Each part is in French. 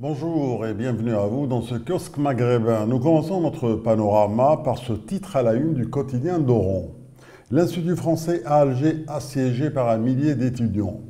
Bonjour et bienvenue à vous dans ce kiosque maghrébin. Nous commençons notre panorama par ce titre à la une du quotidien d'Oran. L'Institut français à Alger assiégé par un millier d'étudiants.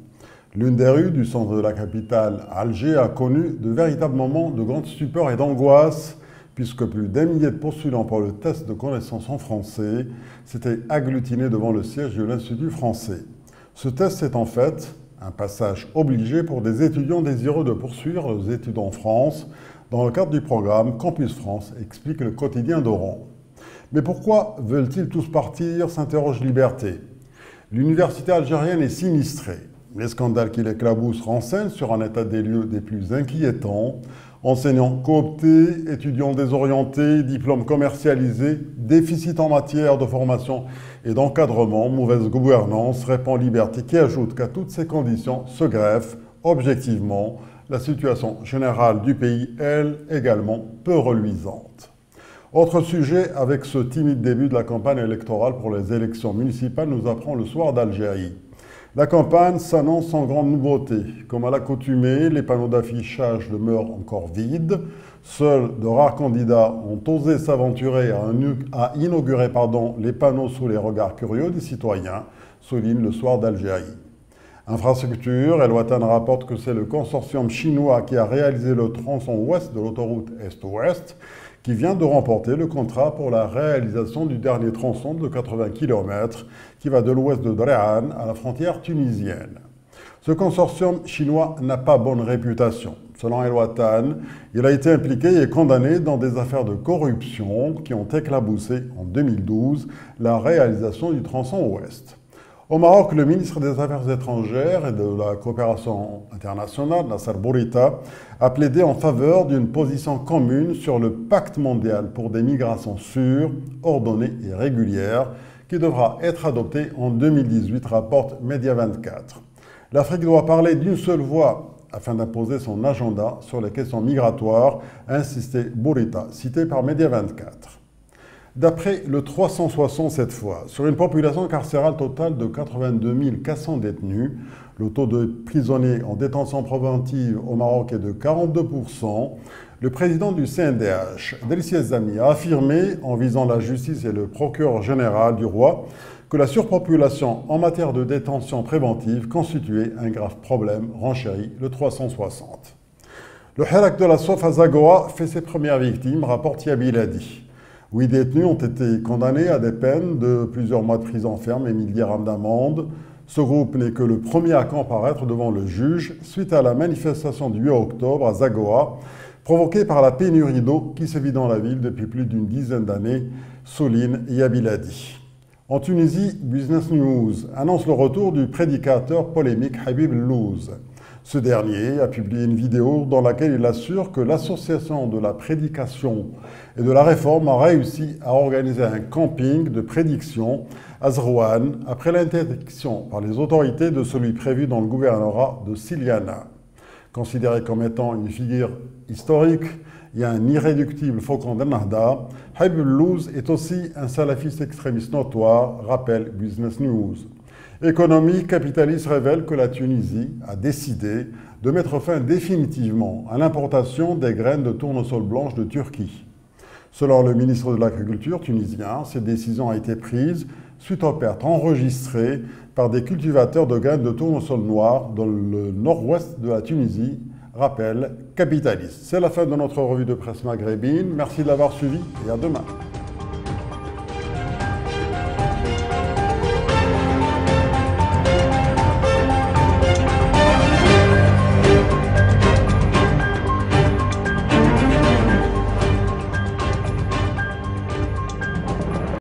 L'une des rues du centre de la capitale, Alger, a connu de véritables moments de grande stupeur et d'angoisse, puisque plus d'un millier de postulants pour le test de connaissances en français s'étaient agglutinés devant le siège de l'Institut français. Ce test est en fait un passage obligé pour des étudiants désireux de poursuivre leurs études en France dans le cadre du programme Campus France, explique le quotidien d'Oran. Mais pourquoi veulent-ils tous partir, s'interroge Liberté. L'université algérienne est sinistrée. Les scandales qui l'éclaboussent renseignent sur un état des lieux des plus inquiétants. Enseignants cooptés, étudiants désorientés, diplômes commercialisés, déficit en matière de formation et d'encadrement, mauvaise gouvernance, répond Liberté qui ajoute qu'à toutes ces conditions se greffe, objectivement, la situation générale du pays, elle également peu reluisante. Autre sujet, avec ce timide début de la campagne électorale pour les élections municipales, nous apprend le soir d'Algérie. La campagne s'annonce sans grande nouveauté. Comme à l'accoutumée, les panneaux d'affichage demeurent encore vides. Seuls de rares candidats ont osé s'aventurer à inaugurer les panneaux sous les regards curieux des citoyens, souligne le soir d'Algérie. Infrastructure, El Watan rapporte que c'est le consortium chinois qui a réalisé le tronçon ouest de l'autoroute Est-Ouest qui vient de remporter le contrat pour la réalisation du dernier tronçon de 80 km qui va de l'ouest de Dréhan à la frontière tunisienne. Ce consortium chinois n'a pas bonne réputation. Selon El Watan, il a été impliqué et condamné dans des affaires de corruption qui ont éclaboussé en 2012 la réalisation du tronçon ouest. Au Maroc, le ministre des Affaires étrangères et de la coopération internationale, Nasser Bourita, a plaidé en faveur d'une position commune sur le pacte mondial pour des migrations sûres, ordonnées et régulières, qui devra être adopté en 2018, rapporte Média 24. L'Afrique doit parler d'une seule voix afin d'imposer son agenda sur les questions migratoires, a insisté Bourita, cité par Média 24. D'après le 360 cette fois, sur une population carcérale totale de 82 400 détenus, le taux de prisonniers en détention préventive au Maroc est de 42%. Le président du CNDH, Drissi Zami, a affirmé, en visant la justice et le procureur général du roi, que la surpopulation en matière de détention préventive constituait un grave problème, renchérit le 360. Le Hirak de la Sof à Zagoa fait ses premières victimes, rapporte Yabiladi. 8 détenus ont été condamnés à des peines de plusieurs mois de prison ferme et 1000 dirhams d'amende. Ce groupe n'est que le premier à comparaître devant le juge suite à la manifestation du 8 octobre à Zagoa, provoquée par la pénurie d'eau qui sévit dans la ville depuis plus d'une dizaine d'années, souligne Yabiladi. En Tunisie, Business News annonce le retour du prédicateur polémique Habib Louz. Ce dernier a publié une vidéo dans laquelle il assure que l'association de la prédication et de la réforme a réussi à organiser un camping de prédiction à Zrouane après l'interdiction par les autorités de celui prévu dans le gouvernorat de Siliana. Considéré comme étant une figure historique et un irréductible faucon d'Ennahda, Habib Louz est aussi un salafiste extrémiste notoire, rappelle Business News. Économie capitaliste révèle que la Tunisie a décidé de mettre fin définitivement à l'importation des graines de tournesol blanche de Turquie. Selon le ministre de l'Agriculture tunisien, cette décision a été prise suite aux pertes enregistrées par des cultivateurs de graines de tournesol noir dans le nord-ouest de la Tunisie, rappelle Capitaliste. C'est la fin de notre revue de presse maghrébine. Merci de l'avoir suivi et à demain.